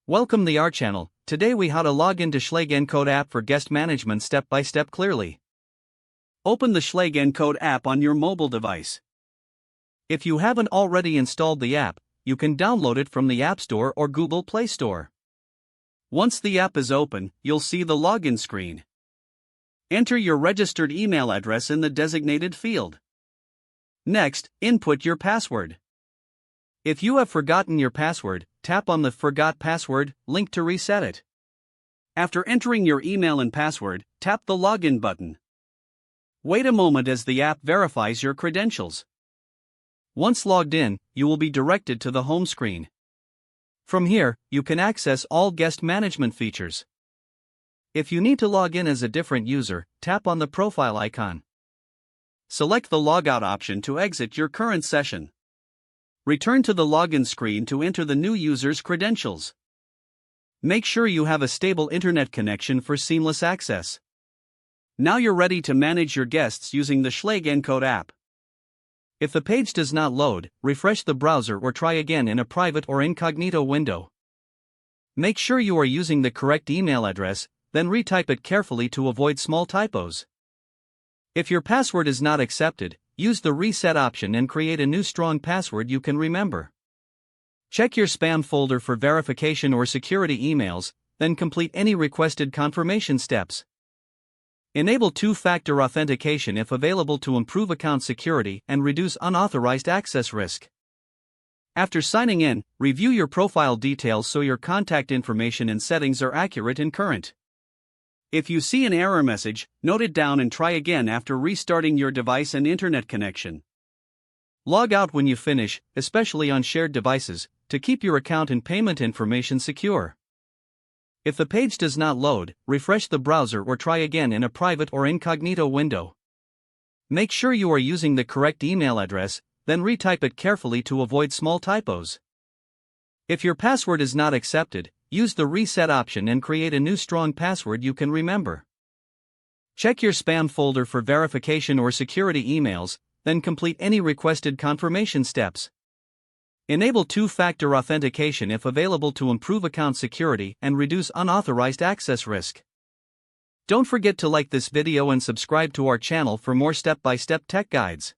Welcome to our channel. Today we how to log into Schlage Encode app for guest management step by step clearly. Open the Schlage Encode app on your mobile device. If you haven't already installed the app, you can download it from the App Store or Google Play Store. Once the app is open, you'll see the login screen. Enter your registered email address in the designated field. Next, input your password. If you have forgotten your password, tap on the Forgot Password link to reset it. After entering your email and password, tap the Login button. Wait a moment as the app verifies your credentials. Once logged in, you will be directed to the home screen. From here, you can access all guest management features. If you need to log in as a different user, tap on the profile icon. Select the Logout option to exit your current session. Return to the login screen to enter the new user's credentials. Make sure you have a stable internet connection for seamless access. Now you're ready to manage your guests using the Schlage Encode app. If the page does not load, refresh the browser or try again in a private or incognito window. Make sure you are using the correct email address, then retype it carefully to avoid small typos. If your password is not accepted, use the reset option and create a new strong password you can remember. Check your spam folder for verification or security emails, then complete any requested confirmation steps. Enable two-factor authentication if available to improve account security and reduce unauthorized access risk. After signing in, review your profile details so your contact information and settings are accurate and current. If you see an error message, note it down and try again after restarting your device and internet connection. Log out when you finish, especially on shared devices, to keep your account and payment information secure. If the page does not load, refresh the browser or try again in a private or incognito window. Make sure you are using the correct email address, then retype it carefully to avoid small typos. If your password is not accepted, use the reset option and create a new strong password you can remember. Check your spam folder for verification or security emails, then complete any requested confirmation steps. Enable two-factor authentication if available to improve account security and reduce unauthorized access risk. Don't forget to like this video and subscribe to our channel for more step-by-step tech guides.